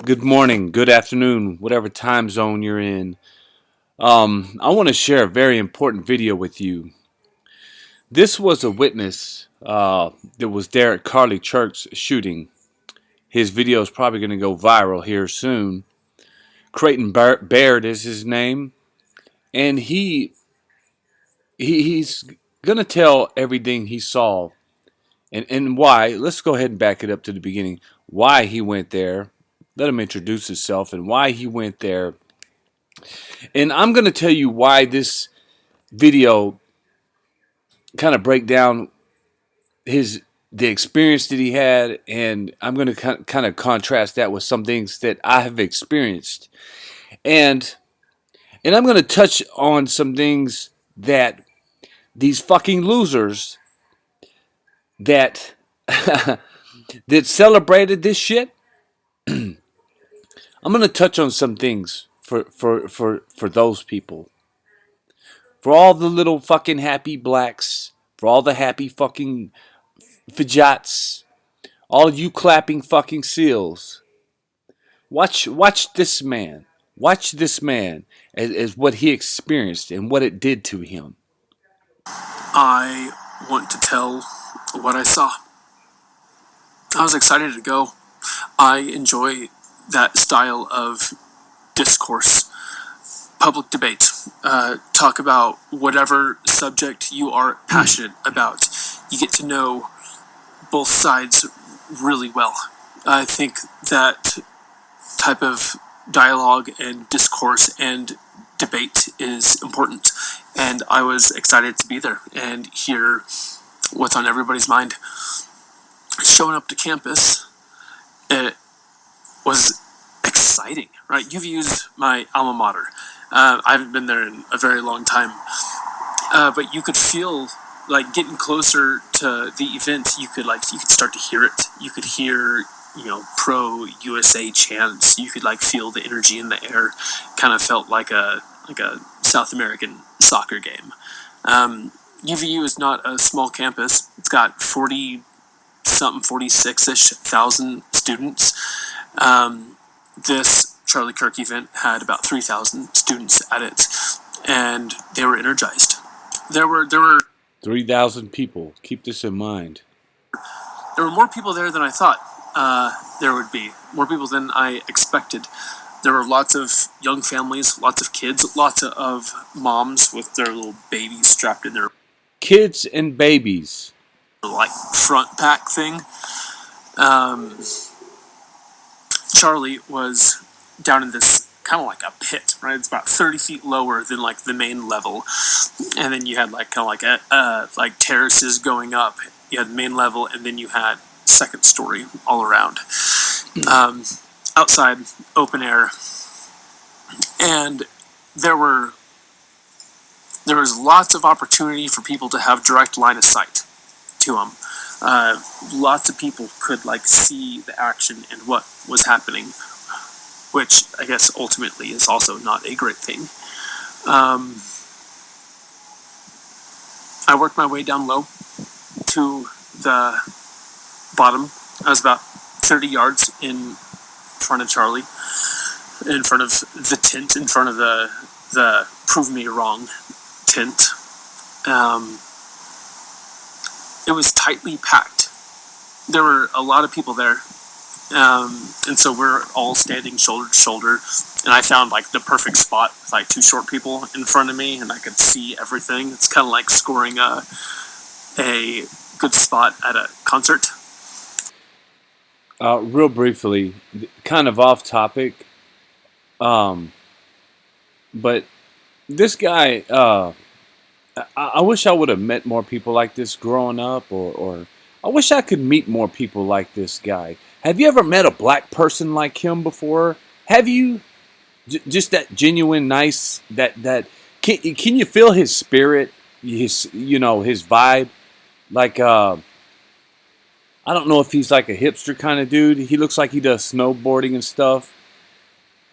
Good morning, good afternoon, whatever time zone you're in. I want to share a very important video with you. This was a witness that was there at Carly Church shooting. His video is probably going to go viral here soon. Creighton Baird is his name, and he's going to tell everything he saw and why. Let's go ahead and back it up to the beginning. Why he went there. Let him introduce himself and why he went there. And I'm going to tell you why this video kind of break down the experience that he had, and I'm going to kind of contrast that with some things that I have experienced, and I'm going to touch on some things that these fucking losers that that celebrated this shit. I'm going to touch on some things for those people, for all the little fucking happy blacks, for all the happy fucking fajats, all you clapping fucking seals. Watch this man. Watch this man as what he experienced and what it did to him. I want to tell what I saw. I was excited to go. I enjoy that style of discourse, public debate. Talk about whatever subject you are passionate about. You get to know both sides really well. I think that type of dialogue and discourse and debate is important, and I was excited to be there and hear what's on everybody's mind. Showing up to campus, it was exciting, right? UVU's my alma mater. I haven't been there in a very long time, but you could feel like getting closer to the event. You could start to hear it. You could hear pro USA chants. You could feel the energy in the air. Kind of felt like a South American soccer game. UVU is not a small campus. It's got 46-ish thousand students. This Charlie Kirk event had about 3,000 students at it, and they were energized. There were 3,000 people. Keep this in mind. There were more people there than I thought there would be. More people than I expected. There were lots of young families, lots of kids, lots of moms with their little babies strapped in their kids and babies front pack thing. Charlie was down in this kind of like a pit, right? It's about 30 feet lower than the main level, and then you had terraces going up. You had the main level, and then you had second story all around. Outside, open air, and there was lots of opportunity for people to have direct line of sight to them. Lots of people could see the action and what was happening, which I guess ultimately is also not a great thing. I worked my way down low to the bottom. I was about 30 yards in front of Charlie, in front of the tent, in front of the prove me wrong tent. It was tightly packed. There were a lot of people there, and so we're all standing shoulder to shoulder. And I found the perfect spot with two short people in front of me, and I could see everything. It's kind of like scoring a good spot at a concert. Real briefly, kind of off topic, but this guy, I wish I would have met more people like this growing up, or I wish I could meet more people like this guy. Have you ever met a black person like him before? Have you? Just that genuine, nice, can you feel his spirit, his vibe? I don't know if he's like a hipster kind of dude. He looks like he does snowboarding and stuff.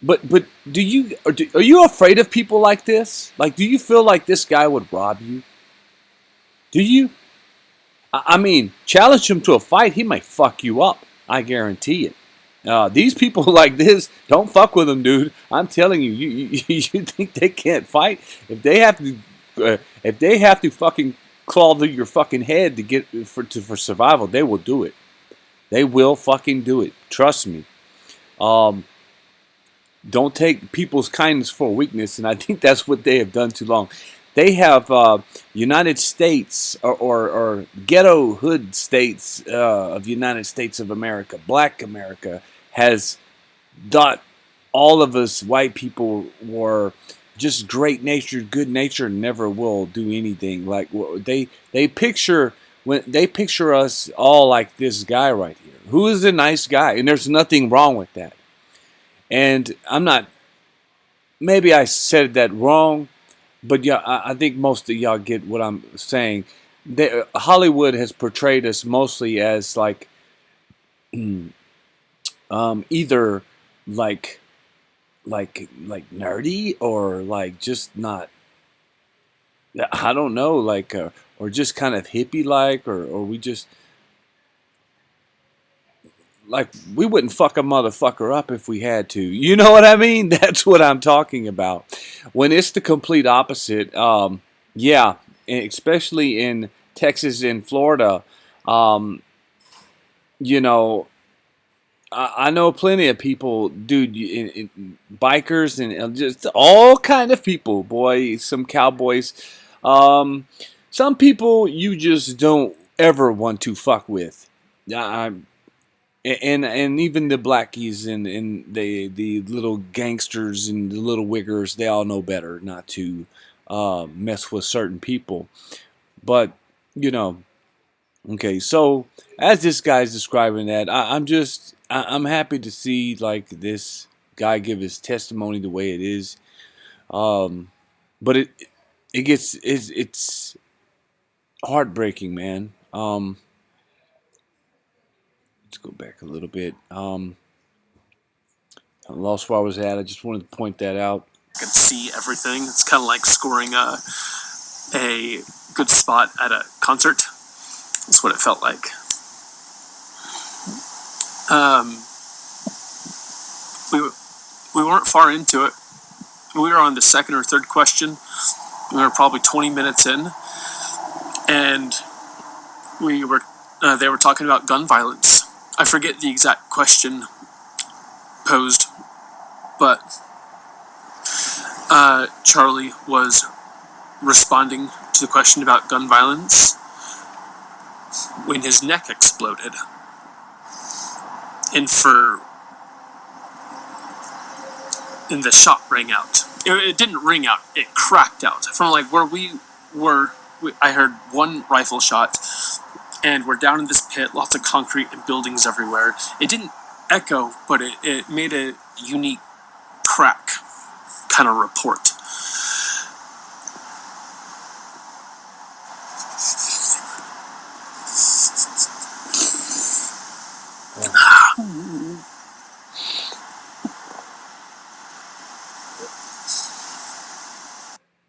But are you afraid of people like this? Do you feel like this guy would rob you? Do you? I mean, challenge him to a fight, he might fuck you up. I guarantee it. These people like this, don't fuck with them, dude. I'm telling you, you think they can't fight? If they have to, if they have to fucking claw through your fucking head to get for survival, they will do it. They will fucking do it. Trust me. Um, don't take people's kindness for weakness, and I think that's what they have done too long. They have United States or ghetto hood states of United States of America, Black America, has thought all of us white people were just great natured, good natured, never will do anything. Like they picture when they picture us all like this guy right here, who is a nice guy, and there's nothing wrong with that. And I'm not. Maybe I said that wrong, but yeah, I think most of y'all get what I'm saying. Hollywood has portrayed us mostly as like either like like nerdy or like just not. I don't know, like or just kind of hippie like, or we just like we wouldn't fuck a motherfucker up if we had to. You know what I mean? That's what I'm talking about. When it's the complete opposite, yeah, especially in Texas and Florida, um, you know, I know plenty of people, dude, bikers and just all kind of people. Boy, some cowboys, um, some people you just don't ever want to fuck with. I, and even the blackies and the little gangsters and the little wiggers, they all know better not to mess with certain people. But you know, okay, so as this guy's describing that, I'm happy to see like this guy give his testimony the way it is. Um, but it's heartbreaking, man. Let's go back a little bit. I lost where I was at. I just wanted to point that out. I can see everything. It's kind of like scoring a good spot at a concert. That's what it felt like. Um, we we weren't far into it. We were on the second or third question. We were probably 20 minutes in, and we were they were talking about gun violence. I forget the exact question posed, but Charlie was responding to the question about gun violence when his neck exploded. And the shot rang out. It didn't ring out, it cracked out. From like where we were, I heard one rifle shot, and we're down in this pit, lots of concrete and buildings everywhere. It didn't echo, but it made a unique crack kind of report.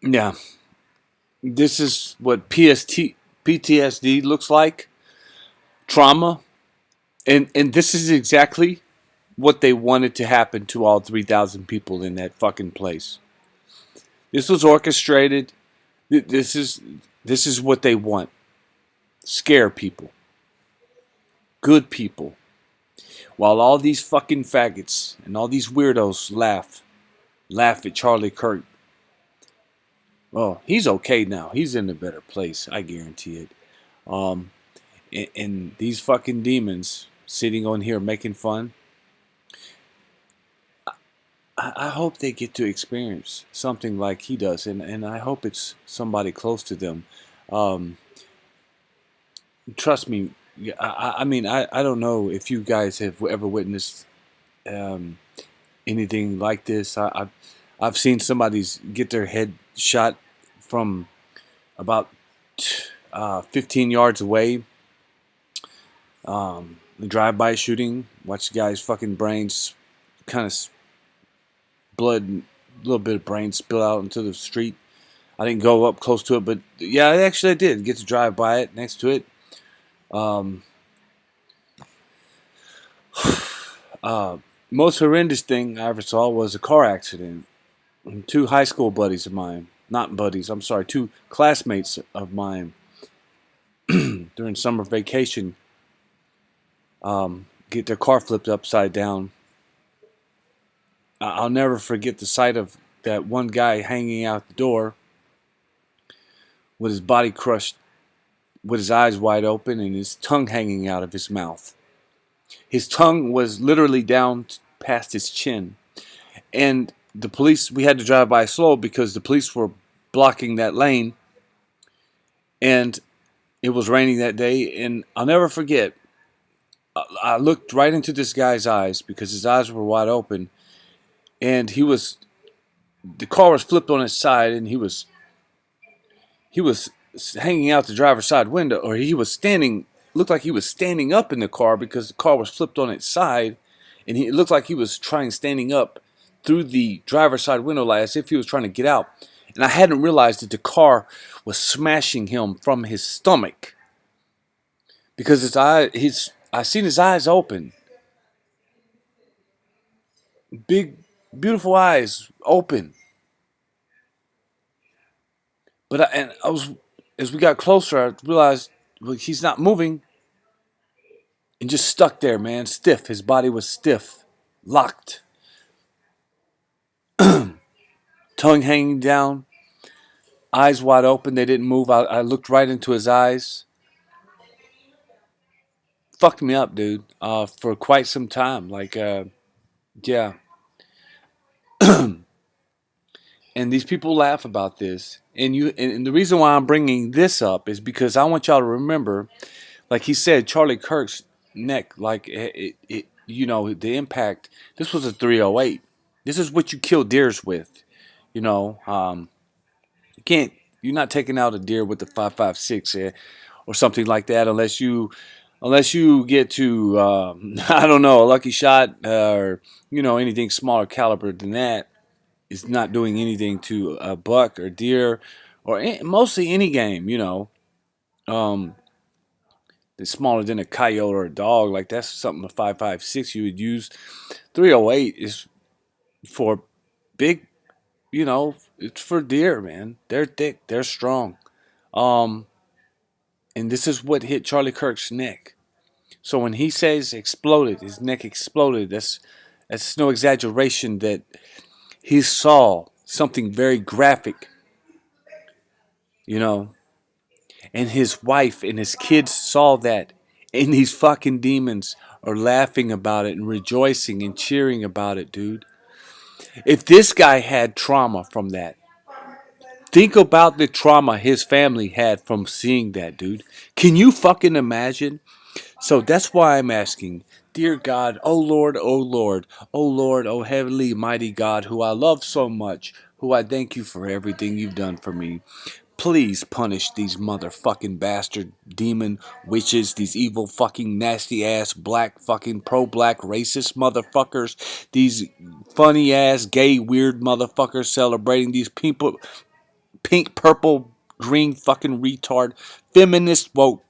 Yeah, this is what PTSD looks like, trauma, and this is exactly what they wanted to happen to all 3,000 people in that fucking place. This was orchestrated. This is what they want. Scare people, good people, while all these fucking faggots and all these weirdos laugh at Charlie Kirk. Well, he's okay now. He's in a better place. I guarantee it. Um, and these fucking demons sitting on here making fun. I hope they get to experience something like he does, and I hope it's somebody close to them. Um, Trust me. Yeah, I mean, I don't know if you guys have ever witnessed um, anything like this. I've seen somebody's get their head shot from about 15 yards away. Drive-by shooting. Watch the guy's fucking brains kind of blood, a little bit of brain spill out into the street. I didn't go up close to it, but yeah, actually I did get to drive by it next to it. Um, Uh, Most horrendous thing I ever saw was a car accident. Two high school buddies of mine, not buddies, I'm sorry, two classmates of mine during summer vacation get their car flipped upside down. I'll never forget the sight of that one guy hanging out the door with his body crushed, with his eyes wide open and his tongue hanging out of his mouth. His tongue was literally down past his chin. And the police, we had to drive by slow because the police were blocking that lane. And it was raining that day. And I'll never forget, I looked right into this guy's eyes because his eyes were wide open. And the car was flipped on its side and he was hanging out the driver's side window, or he was standing, looked like he was standing up in the car because the car was flipped on its side, and it looked like he was trying standing up through the driver's side window, like as if he was trying to get out. And I hadn't realized that the car was smashing him from his stomach because I seen his eyes open, big, beautiful eyes open. And I was, as we got closer, I realized, well, he's not moving and just stuck there, man, stiff. His body was stiff, locked, tongue hanging down, eyes wide open. They didn't move. I looked right into his eyes. Fucked me up, dude, for quite some time. Yeah. And these people laugh about this. And the reason why I'm bringing this up is because I want y'all to remember, like he said, Charlie Kirk's neck, like the impact. This was a 308. This is what you kill deers with. You know, you can't. You're not taking out a deer with the 5.56 or something like that unless you get to I don't know, a lucky shot or anything smaller caliber than that is not doing anything to a buck or deer or mostly any game. Um, that's smaller than a coyote or a dog. Like that's something a 5.56 you would use. 308 is for big. It's for deer, man. They're thick. They're strong. Um, and this is what hit Charlie Kirk's neck. So when he says exploded, his neck exploded. That's no exaggeration. That he saw something very graphic, you know, and his wife and his kids saw that, and these fucking demons are laughing about it and rejoicing and cheering about it, dude. If this guy had trauma from that, think about the trauma his family had from seeing that, dude. Can you fucking imagine? So that's why I'm asking, dear God, oh Lord, oh Lord, oh heavenly, mighty God, who I love so much, who I thank you for everything you've done for me. Please punish these motherfucking bastard demon witches, these evil fucking nasty ass black fucking pro black racist motherfuckers, these funny ass gay weird motherfuckers celebrating these people, pink, purple, green fucking retard, feminist woke.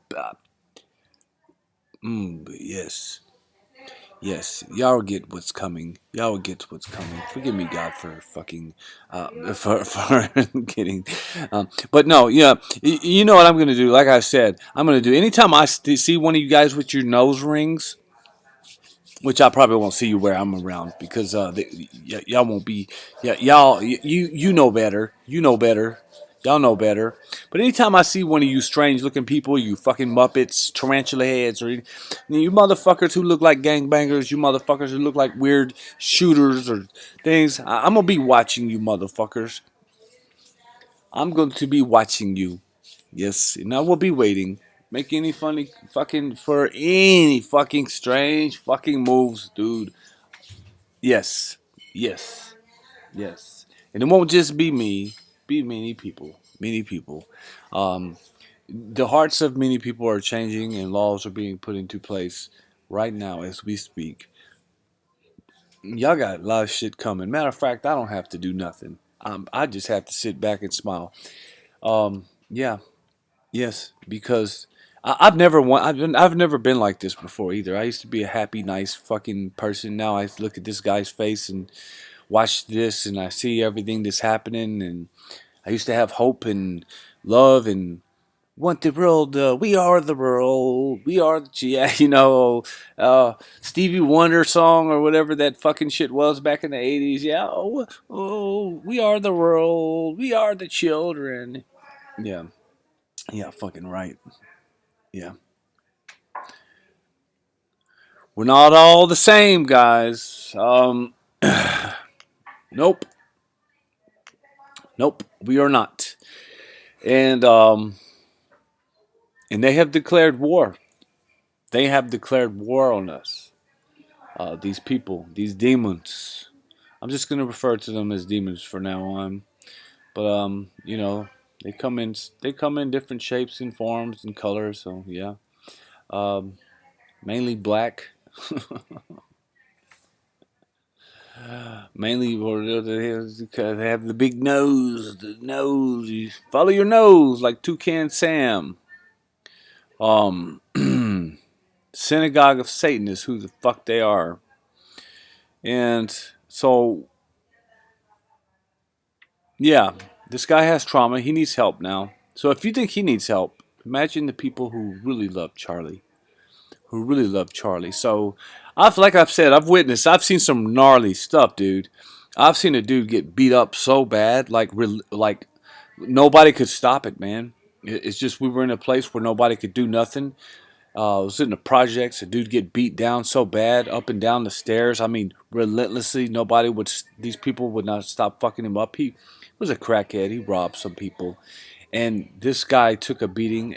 Yes. Yes, y'all get what's coming. Y'all get what's coming. Forgive me, God, for fucking, for getting, but no, yeah, you know what I'm gonna do. Like I said, I'm gonna do. Anytime I see one of you guys with your nose rings, which I probably won't see you where I'm around because y'all won't be. Yeah, y'all, you know better. You know better. Y'all know better. But anytime I see one of you strange looking people, you fucking muppets, tarantula heads, or you motherfuckers who look like gangbangers, you motherfuckers who look like weird shooters or things, I'm gonna be watching you motherfuckers. I'm going to be watching you. Yes, and I will be waiting. Make any funny fucking for any fucking strange fucking moves, dude. Yes, yes, yes. And it won't just be me. Be many people. Many people. Um, the hearts of many people are changing, and laws are being put into place right now as we speak. Y'all got a lot of shit coming. Matter of fact, I don't have to do nothing. I just have to sit back and smile. Yeah, yes, because I've never I've never been like this before either. I used to be a happy, nice fucking person. Now I look at this guy's face and watch this, and I see everything that's happening. And I used to have hope and love and want the world. We are the world. We are the yeah, Stevie Wonder song or whatever that fucking shit was back in the '80s. Yeah, we are the world. We are the children. Yeah, yeah, fucking right. Yeah. We're not all the same, guys. Nope, nope, we are not. And and they have declared war. They have declared war on us. These people, these demons. I'm just gonna refer to them as demons for now on. But they come in different shapes and forms and colors. So yeah, um, mainly black. Mainly, they have the big nose. The nose. You follow your nose like Toucan Sam. Um, Synagogue of Satan is who the fuck they are. And so, yeah, this guy has trauma. He needs help now. So if you think he needs help, imagine the people who really love Charlie. Who really love Charlie. So, like I've said, I've seen some gnarly stuff, dude. I've seen a dude get beat up so bad, like nobody could stop it, man. It's just we were in a place where nobody could do nothing. I was in the projects. A dude get beat down so bad up and down the stairs. I mean, relentlessly. Nobody would. These people would not stop fucking him up. He was a crackhead. He robbed some people, and this guy took a beating.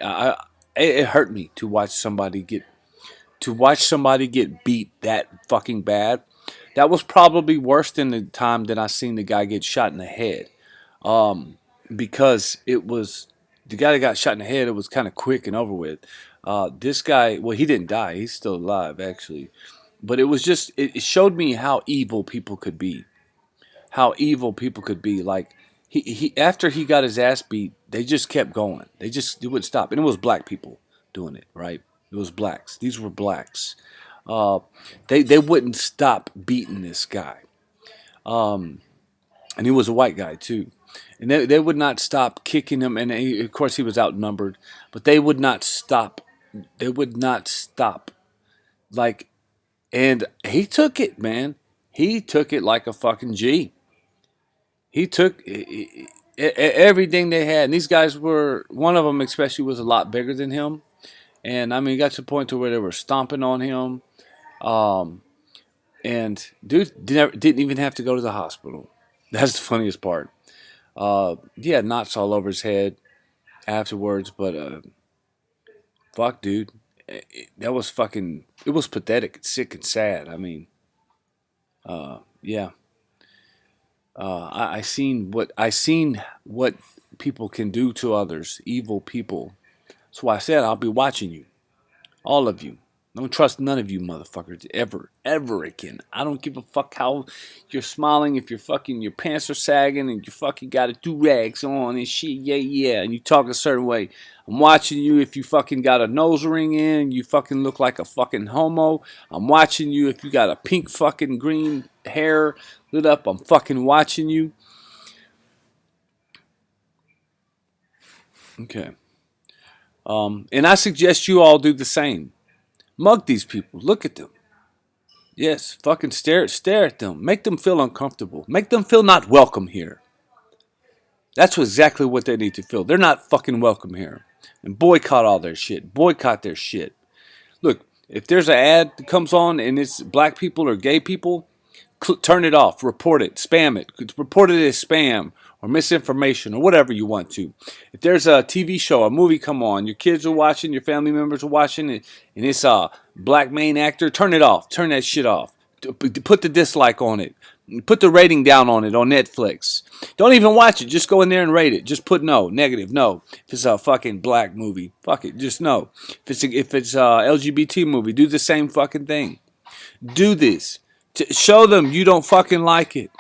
It hurt me to watch somebody get beat that fucking bad. That was probably worse than the time that I seen the guy get shot in the head. Because it was the guy that got shot in the head. It was kind of quick and over with. This guy, well, he didn't die. He's still alive, actually. But it showed me how evil people could be. How evil people could be. Like he after he got his ass beat, they just kept going. They wouldn't stop, and it was black people doing it, right? It was blacks. These were blacks. Uh, they wouldn't stop beating this guy. And he was a white guy too. And they would not stop kicking him. And of course, he was outnumbered, but they would not stop. They would not stop. Like, and he took it, man. He took it like a fucking G. He took everything they had. And these guys were, one of them especially was a lot bigger than him. And I mean, it got to the point to where they were stomping on him. Um, and dude didn't even have to go to the hospital. That's the funniest part. He had knots all over his head afterwards, but fuck, dude, that was fucking. It was pathetic, sick, and sad. I mean, yeah, I seen what people can do to others, evil people. That's why I said I'll be watching you. All of you. Don't trust none of you motherfuckers ever, ever again. I don't give a fuck how you're smiling if your pants are sagging and you fucking got a do-rags on and shit, yeah, yeah, and you talk a certain way. I'm watching you if you fucking got a nose ring in, you fucking look like a fucking homo. I'm watching you if you got a pink fucking green hair lit up. I'm fucking watching you. Okay. And I suggest you all do the same. Mug these people. Look at them. Yes, fucking stare at them. Make them feel uncomfortable. Make them feel not welcome here. That's exactly what they need to feel. They're not fucking welcome here. And boycott all their shit. Boycott their shit. Look, if there's an ad that comes on and it's black people or gay people, turn it off, report it, spam it, report it as spam or misinformation or whatever you want to. If there's a TV show, a movie come on, your kids are watching, your family members are watching it, and it's a black main actor, turn it off, turn that shit off. Put the dislike on it. Put the rating down on it on Netflix. Don't even watch it. Just go in there and rate it. Just put no, negative, no. If it's a fucking black movie, fuck it, just no. If it's a LGBT movie, do the same fucking thing. Do this. To show them you don't fucking like it.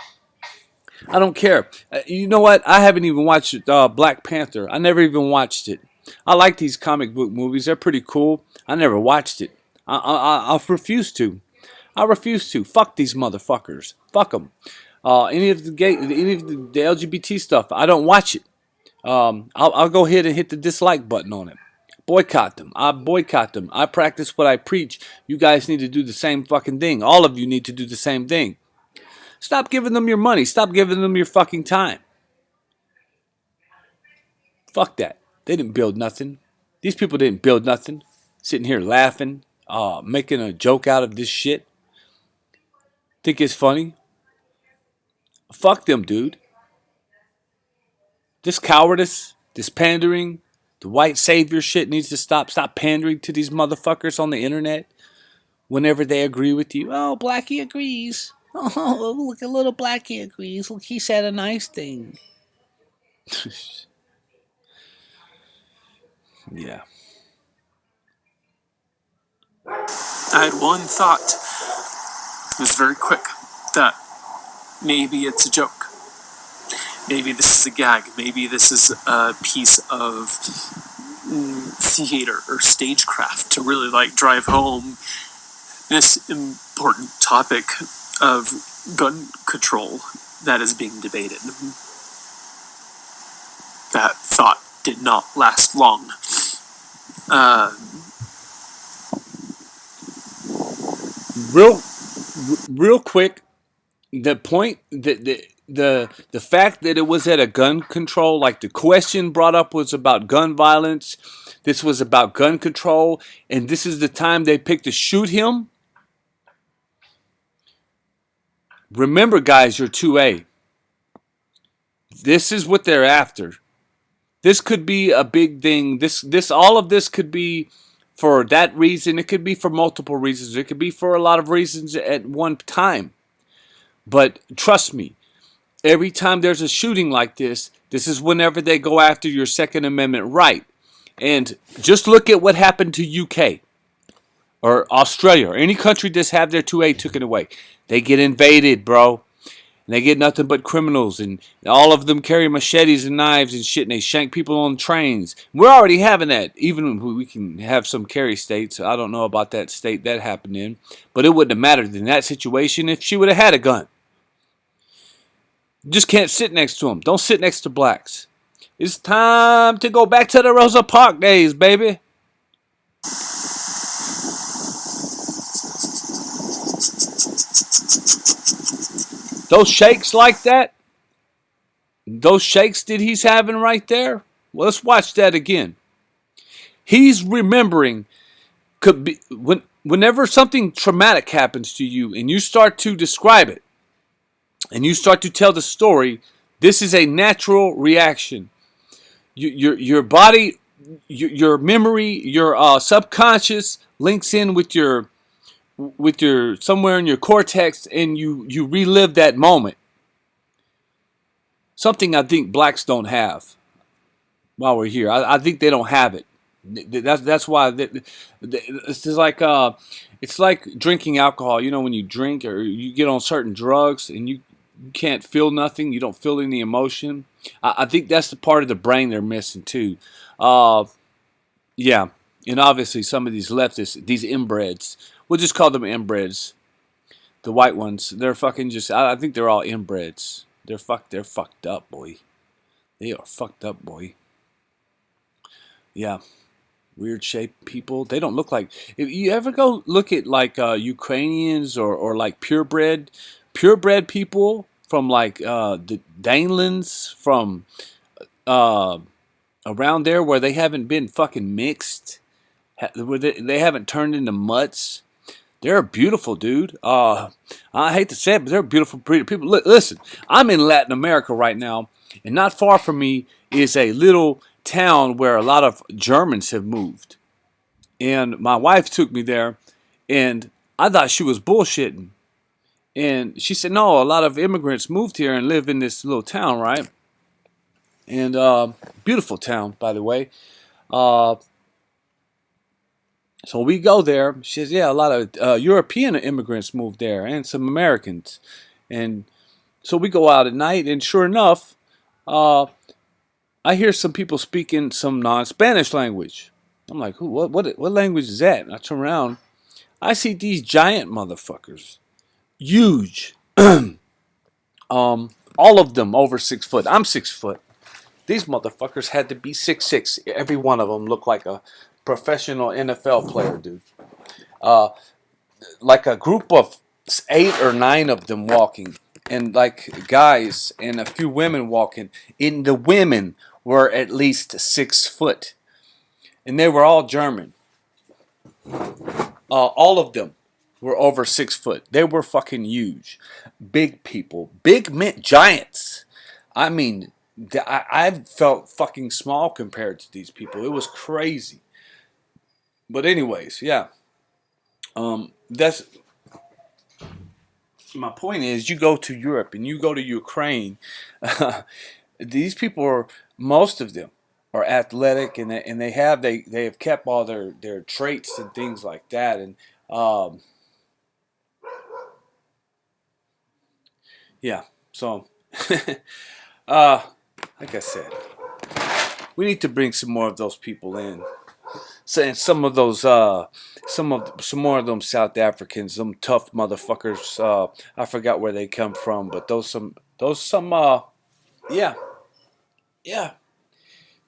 I don't care. You know what? I haven't even watched Black Panther. I never even watched it. I like these comic book movies. They're pretty cool. I never watched it. I refuse to. I refuse to. Fuck these motherfuckers. Fuck them. Any of the gay, any of the LGBT stuff, I don't watch it. I'll go ahead and hit the dislike button on it. Boycott them. I boycott them. I practice what I preach. You guys need to do the same fucking thing. All of you need to do the same thing. Stop giving them your money. Stop giving them your fucking time. Fuck that. They didn't build nothing. These people didn't build nothing. Sitting here laughing, making a joke out of this shit. Think it's funny? Fuck them, dude. This cowardice, this pandering, the white savior shit needs to stop. Stop pandering to these motherfuckers on the internet whenever they agree with you. Oh, Blackie agrees. Oh, look, a little Blackie agrees. Look, he said a nice thing. Yeah. I had one thought. It was very quick. That maybe it's a joke. Maybe this is a gag. Maybe this is a piece of theater or stagecraft to really like drive home this important topic of gun control that is being debated. That thought did not last long. Real quick, the point that the fact that it was at a gun control, like the question brought up was about gun violence. This was about gun control, and this is the time they picked to shoot him. Remember, guys, you're 2A. This is what they're after. This could be a big thing. All of this could be for that reason. It could be for multiple reasons. It could be for a lot of reasons at one time. But trust me, every time there's a shooting like this is whenever they go after your Second Amendment right. And just look at what happened to UK or Australia or any country that's have their 2A taken away. They get invaded, bro. And they get nothing but criminals, and all of them carry machetes and knives and shit, and they shank people on trains. We're already having that. Even we can have some carry states. I don't know about that state that happened in, but it wouldn't have mattered in that situation if she would have had a gun. You just can't sit next to them. Don't sit next to blacks. It's time to go back to the Rosa Parks days, baby. Those shakes like that, those shakes that he's having right there, well, let's watch that again. He's remembering, whenever something traumatic happens to you and you start to describe it and you start to tell the story, this is a natural reaction. Your body, your memory, your subconscious links in with your somewhere in your cortex, and you relive that moment. Something I think blacks don't have. While we're here, I think they don't have it. That's why it's just like it's like drinking alcohol. You know, when you drink or you get on certain drugs and you can't feel nothing, you don't feel any emotion. I think that's the part of the brain they're missing too. Yeah, and obviously some of these leftists, these inbreds, we'll just call them inbreds. The white ones, they're fucking just. I think they're all inbreds. They're fucked up, boy. They are fucked up, boy. Yeah, weird shaped people. They don't look like. If you ever go look at like Ukrainians or like purebred people from like the Danelands from around there where they haven't been fucking mixed, where they haven't turned into mutts. They're beautiful, dude. I hate to say it, but they're beautiful people. Listen, I'm in Latin America right now, and not far from me is a little town where a lot of Germans have moved. And my wife took me there, and I thought she was bullshitting. And she said, no, a lot of immigrants moved here and live in this little town, right? And beautiful town, by the way. So we go there. She says, yeah, a lot of European immigrants moved there and some Americans. And so we go out at night, and sure enough, I hear some people speaking some non-Spanish language. I'm like, who? What language is that? And I turn around. I see these giant motherfuckers, huge. All of them over 6 foot. I'm 6 foot. These motherfuckers had to be 6'6". Every one of them looked like a professional NFL player, dude. Uh, like a group of 8 or 9 of them walking, and like guys and a few women walking. And the women were at least 6 foot, and they were all German. All of them were over 6 foot. They were fucking huge, big people, big men, giants. I mean, I felt fucking small compared to these people. It was crazy. But anyways, yeah. That's my point. Is you go to Europe and you go to Ukraine, these people are, most of them are athletic, and they have kept all their traits and things like that. And um, yeah, so uh, like I said, we need to bring some more of those people in. Saying some of those, some more of them South Africans, them tough motherfuckers. I forgot where they come from, but yeah, yeah.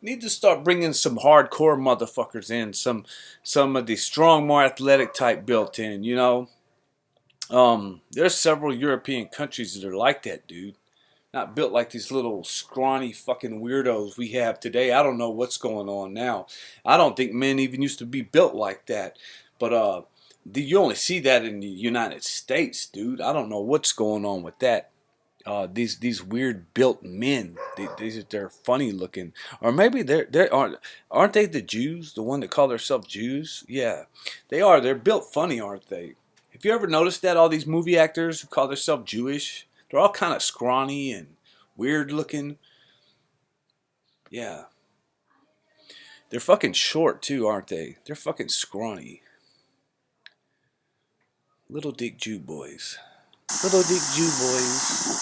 Need to start bringing some hardcore motherfuckers in. Some of the strong, more athletic type built in. There's several European countries that are like that, dude. Not built like these little scrawny fucking weirdos we have today. I don't know what's going on now. I don't think men even used to be built like that. But you only see that in the United States, dude. I don't know what's going on with that. These weird built men. They're funny looking, or maybe they aren't they the Jews? The one that call themselves Jews? Yeah, they are. They're built funny, aren't they? Have you ever noticed that all these movie actors who call themselves Jewish, they're all kind of scrawny and weird looking. Yeah, they're fucking short too, aren't they? They're fucking scrawny. Little Dick Jew boys. Little Dick Jew boys.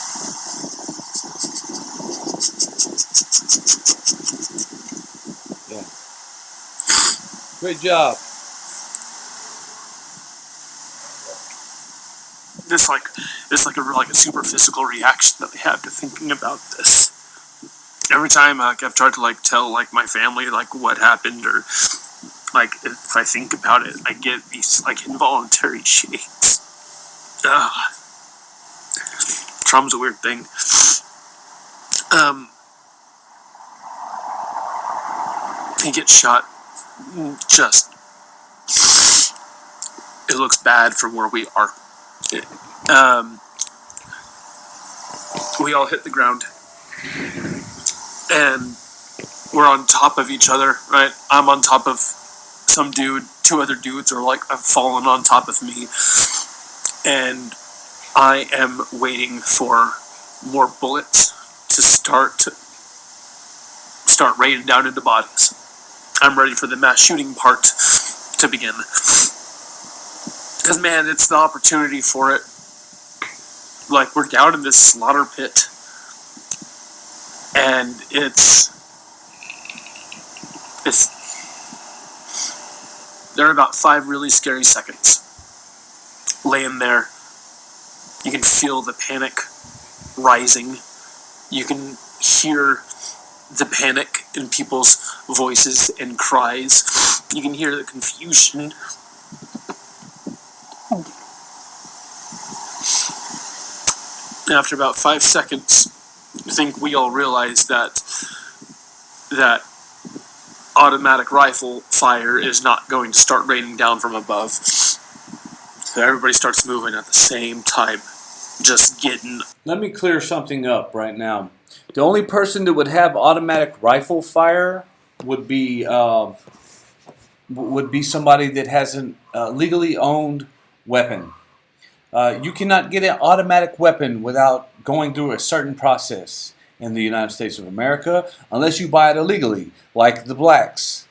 Yeah. Great job. It's like it's like a super physical reaction that they have to thinking about this. Every time I've tried to like tell like my family like what happened, or like if I think about it, I get these like involuntary shakes. Ugh. Trauma's a weird thing. Um, he gets shot. Just it looks bad from where we are. Um, we all hit the ground, and we're on top of each other, right? I'm on top of some dude. 2 other dudes are like have fallen on top of me, and I am waiting for more bullets to start raining down into bodies. I'm ready for the mass shooting part to begin. Because, man, it's the opportunity for it. Like, we're down in this slaughter pit, and there are about 5 really scary seconds. Laying there, you can feel the panic rising. You can hear the panic in people's voices and cries. You can hear the confusion. After about 5 seconds, I think we all realize that automatic rifle fire is not going to start raining down from above. So everybody starts moving at the same time, just getting. Let me clear something up right now. The only person that would have automatic rifle fire would be somebody that has an legally owned weapon. You cannot get an automatic weapon without going through a certain process in the United States of America unless you buy it illegally, like the blacks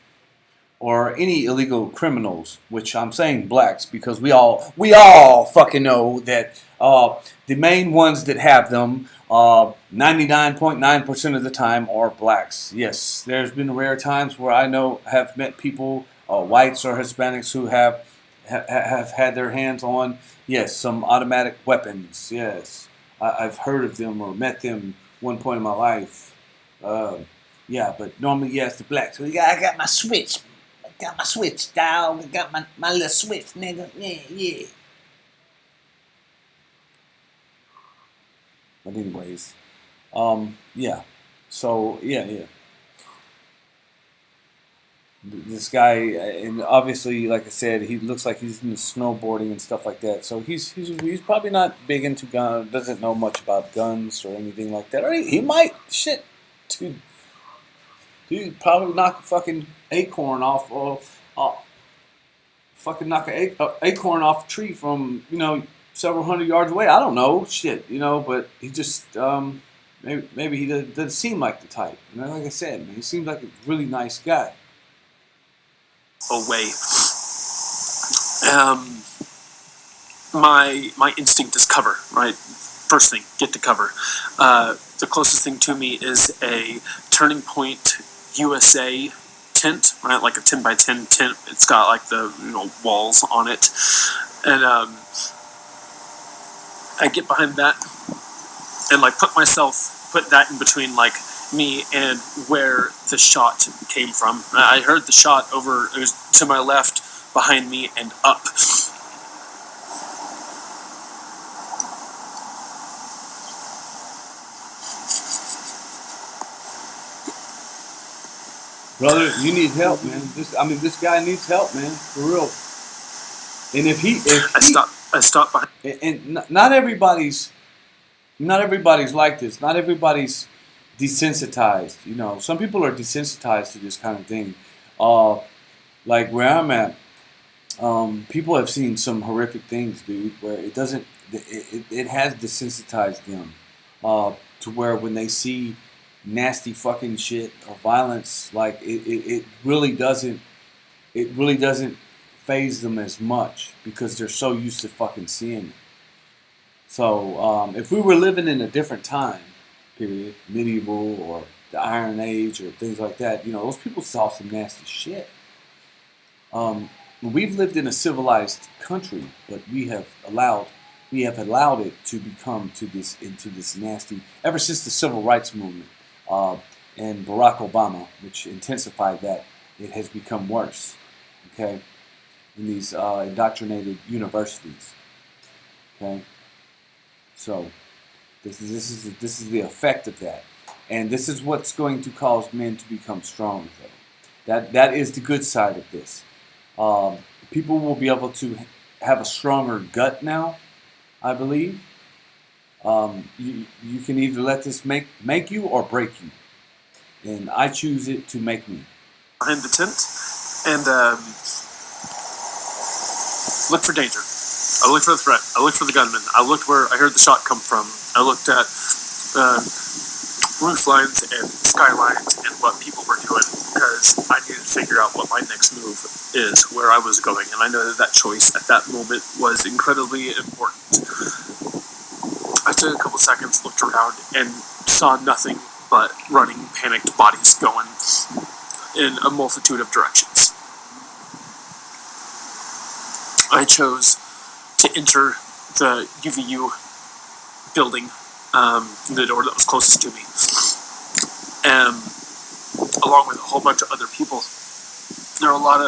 or any illegal criminals, which I'm saying blacks because we all fucking know that The main ones that have them, 99.9% of the time, are blacks. Yes, there's been rare times where I know have met people, whites or Hispanics, who have had their hands on, yes, some automatic weapons. Yes, I've heard of them or met them one point in my life. Uh, yeah, but normally, yes, the blacks. I got my switch. I got my switch, dog. I got my little switch, nigga. Yeah, yeah. But anyways, yeah. So yeah. This guy, and obviously, like I said, he looks like he's into snowboarding and stuff like that. So he's probably not big into gun, doesn't know much about guns or anything like that. Or he might shit, dude. Dude, probably knock a fucking acorn off, or fucking knock a acorn off a tree from several hundred yards away. I don't know, shit, but he just maybe he doesn't seem like the type. Like I said, man, he seems like a really nice guy. Away. Um, my instinct is cover, right? First thing, get to cover. The closest thing to me is a Turning Point USA tent, right? Like a 10 by 10 tent. It's got like the walls on it, and I get behind that and like put that in between like me and where the shot came from. I heard the shot over, it was to my left, behind me, and up. Brother, you need help, man. This guy needs help, man, for real. And I stopped behind. And not everybody's like this. Not everybody's desensitized. Some people are desensitized to this kind of thing. Like where I'm at, people have seen some horrific things, dude. Where it has desensitized them, to where when they see nasty fucking shit or violence, like it really doesn't phase them as much because they're so used to fucking seeing it. So if we were living in a different time period, medieval or the Iron Age or things like that, those people saw some nasty shit. We've lived in a civilized country, but we have allowed it to become into this nasty ever since the civil rights movement, and Barack Obama, which intensified that. It has become worse. Okay, in these indoctrinated universities. Okay, so this is the effect of that, and this is what's going to cause men to become strong. That is the good side of this. People will be able to have a stronger gut now, I believe. You can either let this make you or break you, and I choose it to make me. Behind the tent and look for danger. I looked for the threat. I looked for the gunman. I looked where I heard the shot come from. I looked at roof lines and skylines and what people were doing because I needed to figure out what my next move is, where I was going. And I know that choice at that moment was incredibly important. I took a couple seconds, looked around, and saw nothing but running, panicked bodies going in a multitude of directions. I chose to enter the UVU building, the door that was closest to me, along with a whole bunch of other people. There were a lot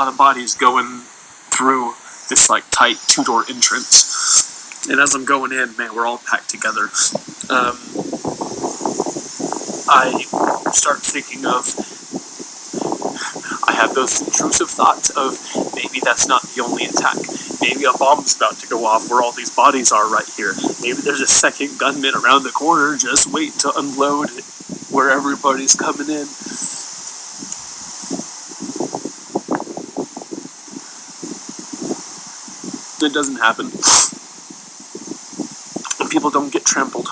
of bodies going through this like tight 2-door entrance, and as I'm going in, man, we're all packed together. I start thinking of. I have those intrusive thoughts of maybe that's not the only attack. Maybe a bomb's about to go off where all these bodies are right here. Maybe there's a second gunman around the corner just waiting to unload where everybody's coming in. It doesn't happen. And people don't get trampled.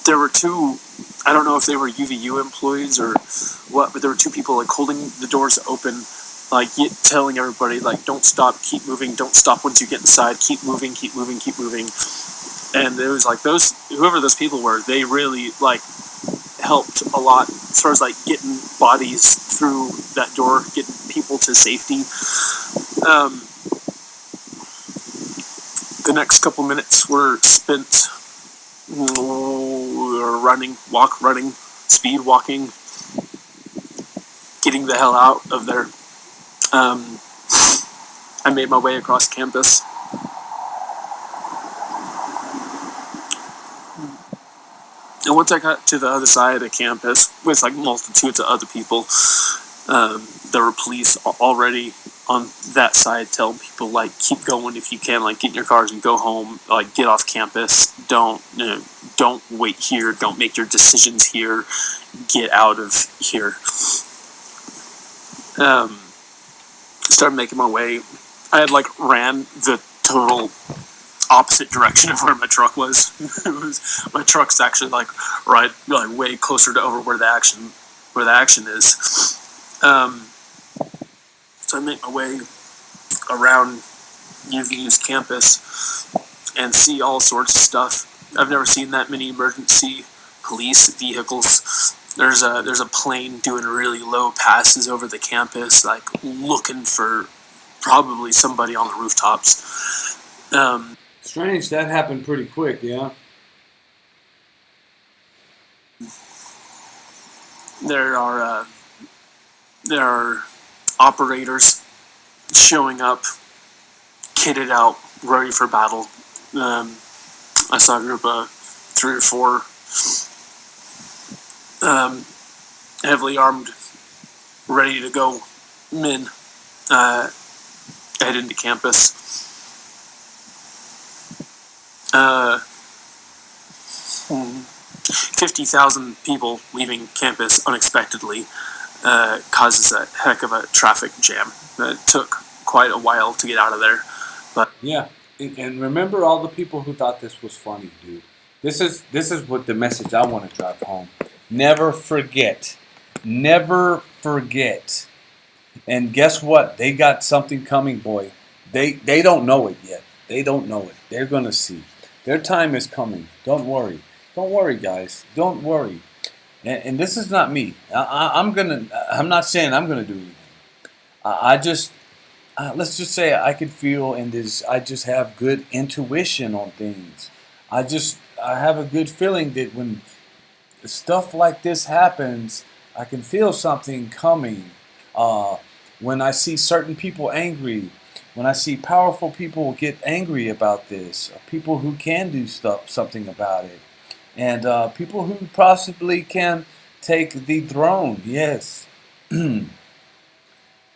There were two, I don't know if they were UVU employees or what, but there were two people like holding the doors open, like telling everybody like, don't stop, keep moving, don't stop once you get inside, keep moving, keep moving, keep moving. And it was like those whoever those people were, they really like helped a lot as far as like getting bodies through that door, getting people to safety. Um, the next couple minutes were spent running, speed walking, getting the hell out of there. Um, I made my way across campus. And once I got to the other side of campus with like multitudes of other people, there were police already on that side telling people like keep going if you can, like get in your cars and go home, like get off campus, don't wait here, don't make your decisions here, get out of here. Started making my way. I had like ran the total opposite direction of where my truck was. My truck's actually like way closer to over where the action is. Um, so I make my way around UVU's campus and see all sorts of stuff. I've never seen that many emergency police vehicles. There's a plane doing really low passes over the campus, like looking for probably somebody on the rooftops. Strange, that happened pretty quick, yeah. There are there are operators showing up, kitted out, ready for battle. Um, I saw a group of 3 or 4 um, heavily armed, ready to go men head into campus. Uh, 50,000 people leaving campus unexpectedly causes a heck of a traffic jam. It took quite a while to get out of there, but Yeah, and remember all the people who thought this was funny, dude. This is what the message I want to drive home. Never forget. Never forget. And guess what? They got something coming, boy. They don't know it yet. They don't know it. They're gonna see. Their time is coming. Don't worry. Don't worry, guys. Don't worry. And this is not me. I'm gonna. I'm not saying I'm gonna do anything. I just let's just say I could feel and this. I just have good intuition on things. I have a good feeling that when stuff like this happens, I can feel something coming. Uh, when I see certain people angry, when I see powerful people get angry about this, people who can do something about it, and people who possibly can take the throne. Yes,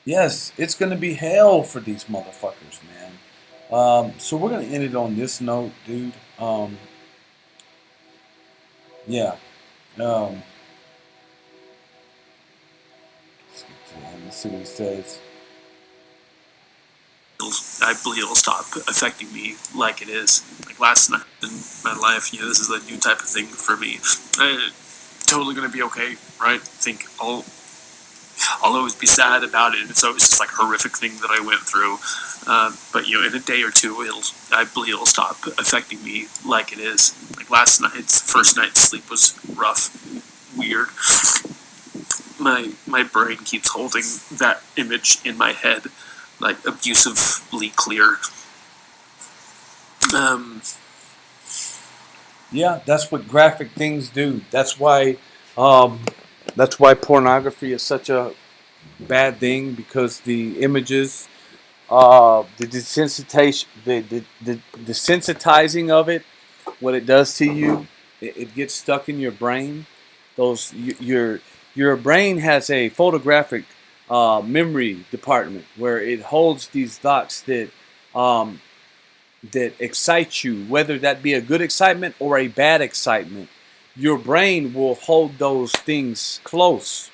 yes, it's going to be hell for these motherfuckers, man. So we're going to end it on this note, dude. Yeah. Um, let's get to the end. Let's see what he says. I believe it'll stop affecting me like it is. Like last night in my life, this is a new type of thing for me. Totally gonna be okay, right? I think I'll always be sad about it. It's always just like a horrific thing that I went through. But in a day or two, I believe it'll stop affecting me like it is. Like last night's first night's sleep was rough, weird. My brain keeps holding that image in my head, like abusively clear. Um, Yeah, that's what graphic things do. Um, that's why pornography is such a bad thing because the images, the desensitization, the desensitizing of it, what it does to you, it gets stuck in your brain. Your brain has a photographic memory department where it holds these thoughts um, that excite you, whether that be a good excitement or a bad excitement. Your brain will hold those things close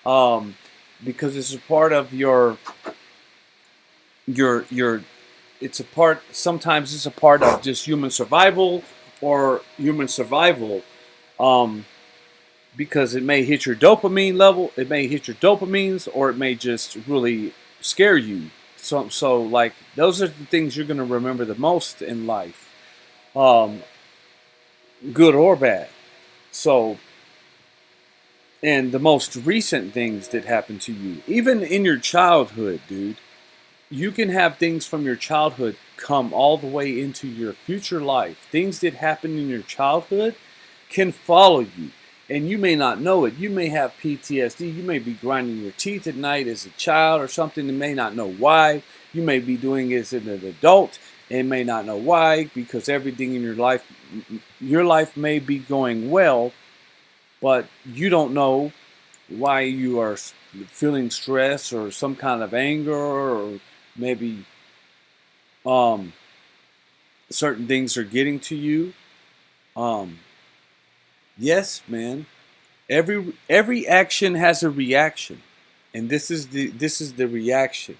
um, because it's a part of your. It's a part. Sometimes it's a part of just human survival or human survival. Um, because it may hit your dopamine level, it may hit your dopamines, or it may just really scare you. So like those are the things you're gonna remember the most in life. Um, good or bad. So, and the most recent things that happened to you, even in your childhood, dude, you can have things from your childhood come all the way into your future life. Things that happen in your childhood can follow you. And you may not know it. You may have PTSD. You may be grinding your teeth at night as a child or something and may not know why. You may be doing it as an adult and may not know why, because everything in your life may be going well, but you don't know why you are feeling stress or some kind of anger, or maybe um, certain things are getting to you. Um, yes, man. Every action has a reaction, and this is the reaction.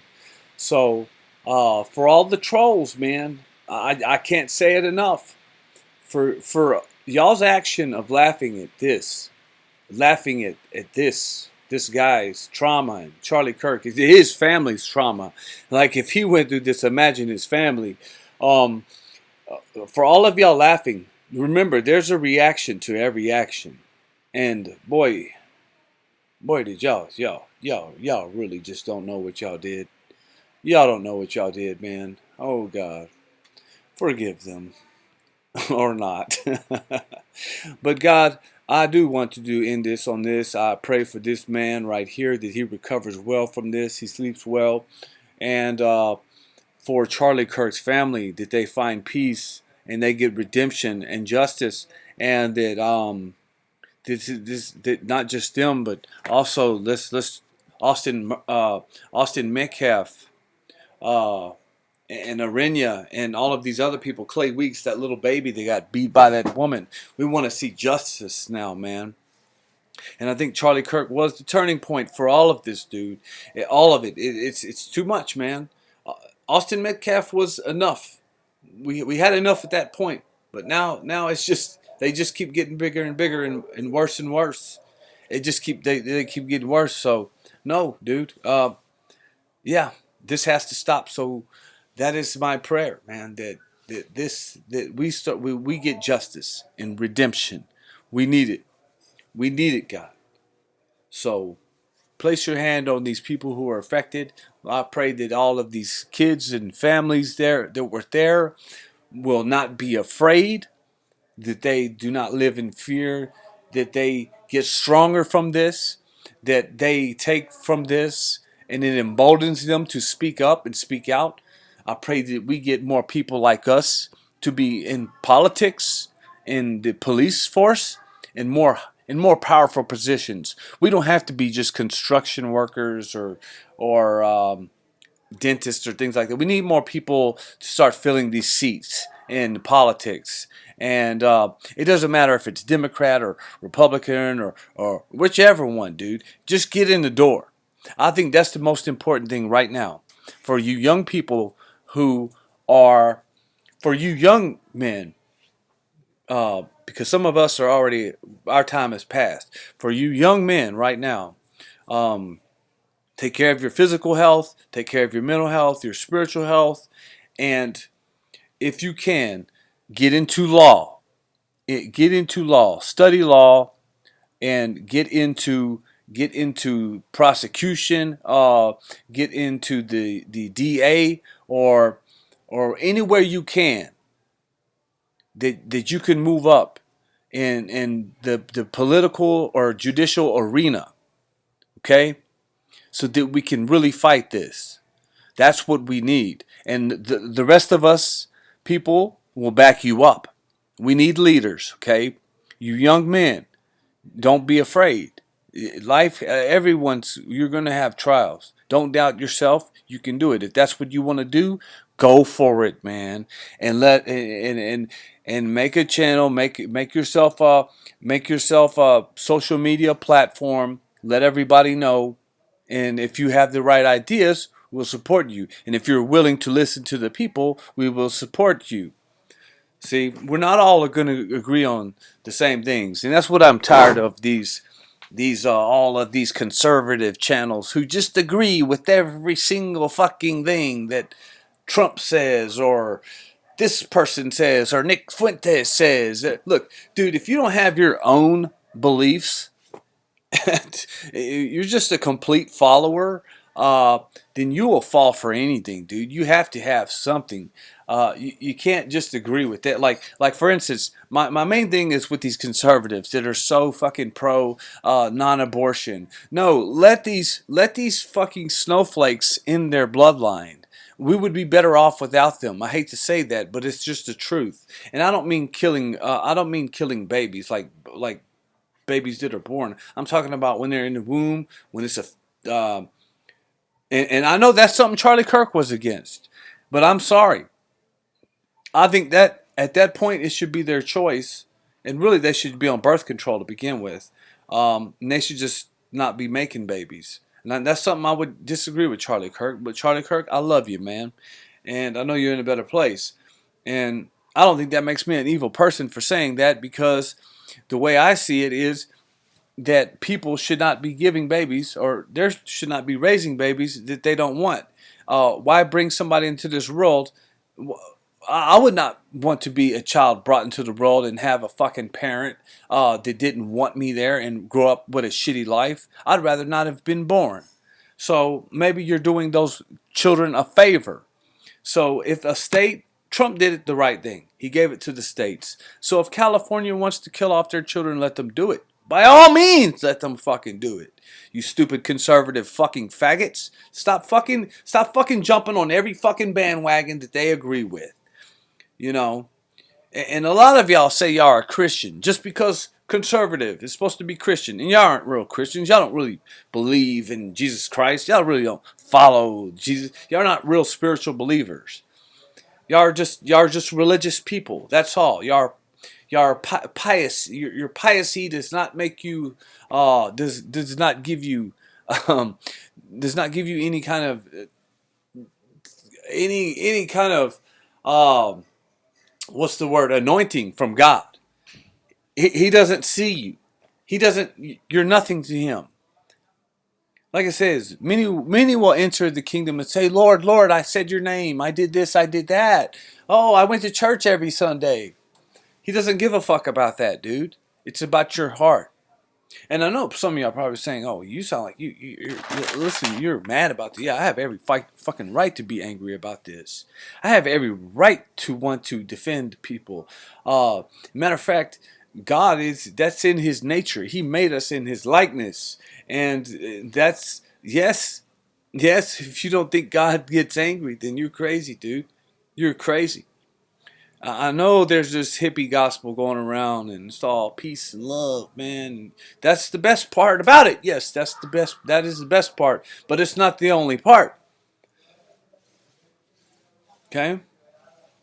So, for all the trolls, man, I can't say it enough. For y'all's action of laughing at this guy's trauma and Charlie Kirk, his family's trauma. Like if he went through this, imagine his family. Um, for all of y'all laughing, remember there's a reaction to every action, and boy, did y'all really just don't know what y'all did. Y'all don't know what y'all did, man. Oh God, forgive them or not. But God, I do want to do end this on this. I pray for this man right here that he recovers well from this. He sleeps well, and for Charlie Kirk's family that they find peace and they get redemption and justice, and that this that not just them but also let's Austin Metcalf uh, and Arenya and all of these other people, Clay Weeks, that little baby that got beat by that woman. We want to see justice now, man. And I think Charlie Kirk was the turning point for all of this, dude. All of it. It's too much, man. Austin Metcalf was enough. We had enough at that point, but now it's just they just keep getting bigger and bigger and worse and worse. It just they keep getting worse. So no, dude. Yeah, this has to stop. So that is my prayer, man. That we get justice and redemption. We need it. We need it, God. So place your hand on these people who are affected. I pray that all of these kids and families there that were there will not be afraid, that they do not live in fear, that they get stronger from this, that they take from this and it emboldens them to speak up and speak out. I pray that we get more people like us to be in politics, in the police force, in more powerful positions. We don't have to be just construction workers or dentists or things like that. We need more people to start filling these seats in politics. And it doesn't matter if it's Democrat or Republican or whichever one, dude. Just get in the door. I think that's the most important thing right now for you young people who are, for you young men, because some of us are already, our time has passed. For you young men right now, um, take care of your physical health, take care of your mental health, your spiritual health, and if you can, get into law. Get into law, study law, and get into prosecution. Get into the DA or anywhere you can that you can move up in the political or judicial arena. Okay, so that we can really fight this. That's what we need. And the rest of us people will back you up. We need leaders, okay? You young men, don't be afraid. Life, you're going to have trials. Don't doubt yourself. You can do it. If that's what you want to do, go for it, man. And and make a channel, make yourself a social media platform. Let everybody know, and if you have the right ideas, we'll support you. And if you're willing to listen to the people, we will support you. See, we're not all going to agree on the same things, and that's what I'm tired of. These all of these conservative channels who just agree with every single fucking thing that Trump says, or this person says or Nick Fuentes says. Look, dude, if you don't have your own beliefs, you're just a complete follower, uh, then you will fall for anything, dude. You have to have something. You can't just agree with that. Like for instance, my main thing is with these conservatives that are so fucking pro non-abortion. No, let these fucking snowflakes in their bloodline. We would be better off without them. I hate to say that, but it's just the truth. And I don't mean killing. I don't mean killing babies like babies that are born. I'm talking about when they're in the womb, when it's a, and I know that's something Charlie Kirk was against, but I'm sorry. I think that at that point it should be their choice, and really they should be on birth control to begin with, and they should just not be making babies. And that's something I would disagree with Charlie Kirk. But Charlie Kirk, I love you, man, and I know you're in a better place, and I don't think that makes me an evil person for saying that because the way I see it is that people should not be giving babies or there should not be raising babies that they don't want. Why bring somebody into this world? I would not want to be a child brought into the world and have a fucking parent that didn't want me there and grow up with a shitty life. I'd rather not have been born. So maybe you're doing those children a favor. So if a state, Trump did it the right thing. He gave it to the states. So if California wants to kill off their children, let them do it. By all means, let them fucking do it. You stupid conservative fucking faggots. Stop fucking jumping on every fucking bandwagon that they agree with. You know, and a lot of y'all say y'all are Christian just because conservative is supposed to be Christian, and y'all aren't real Christians. Y'all don't really believe in Jesus Christ. Y'all really don't follow Jesus. Y'all are not real spiritual believers. Y'all are just religious people. That's all. Y'all are pious. Your piety does not make you does not give you um, does not give you any kind of um, what's the word, anointing from God. He doesn't see you. He doesn't. You're nothing to him. Like it says, many will enter the kingdom and say, Lord, Lord, I said your name. I did this. I did that. Oh, I went to church every Sunday. He doesn't give a fuck about that, dude. It's about your heart. And I know some of y'all are probably saying, "Oh, you sound like listen, you're mad about this." Yeah, I have every fucking right to be angry about this. I have every right to want to defend people. Matter of fact, that's in His nature. He made us in His likeness, and that's yes, yes. If you don't think God gets angry, then you're crazy, dude. You're crazy. I know there's this hippie gospel going around and it's all peace and love, man. That's the best part about it. Yes, that's the best. That is the best part. But it's not the only part. Okay?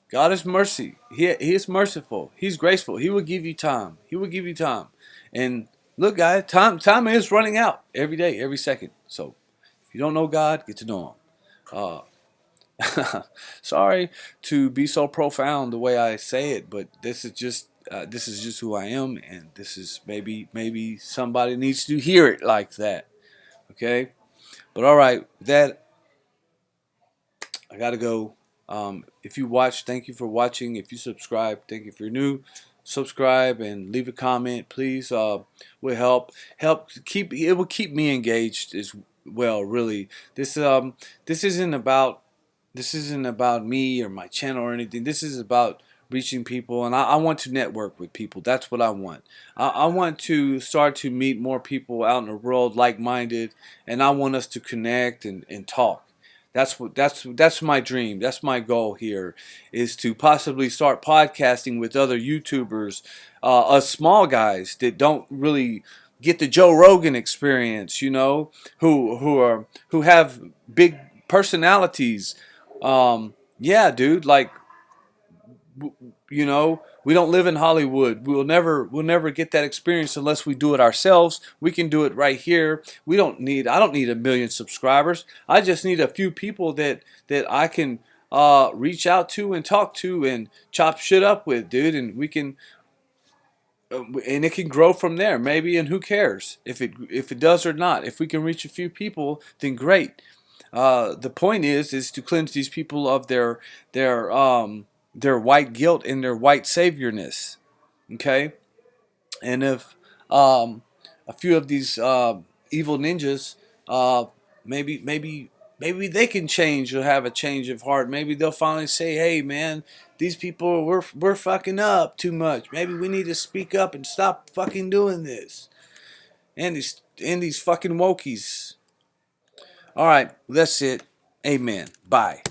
God is mercy. He is merciful. He's graceful. He will give you time. He will give you time. And look, guys, time is running out every day, every second. So if you don't know God, get to know Him. Sorry to be so profound the way I say it, but this is just who I am, and this is maybe somebody needs to hear it like that. Okay, but all right, that I gotta go. If you watch, thank you for watching. If you subscribe, thank you. If you're new, subscribe and leave a comment, please. Will help keep it will keep me engaged as well. Really, this isn't about me or my channel or anything. This is about reaching people, and I want to network with people. That's what I want. I want to start to meet more people out in the world like-minded, and I want us to connect and talk. That's my dream. That's my goal here, is to possibly start podcasting with other YouTubers, us small guys that don't really get the Joe Rogan experience, who have big personalities. Yeah, dude, like we don't live in Hollywood. We'll never get that experience unless we do it ourselves. We can do it right here. I don't need a million subscribers. I just need a few people that I can reach out to and talk to and chop shit up with, dude, and we can and it can grow from there, maybe, and who cares if it does or not. If we can reach a few people, then great. The point is to cleanse these people of their their white guilt and their white saviorness. Okay, and if a few of these evil ninjas, uh, maybe they can change or have a change of heart. Maybe they'll finally say, "Hey, man, these people we're fucking up too much. Maybe we need to speak up and stop fucking doing this." And these fucking wokies. All right, that's it. Amen. Bye.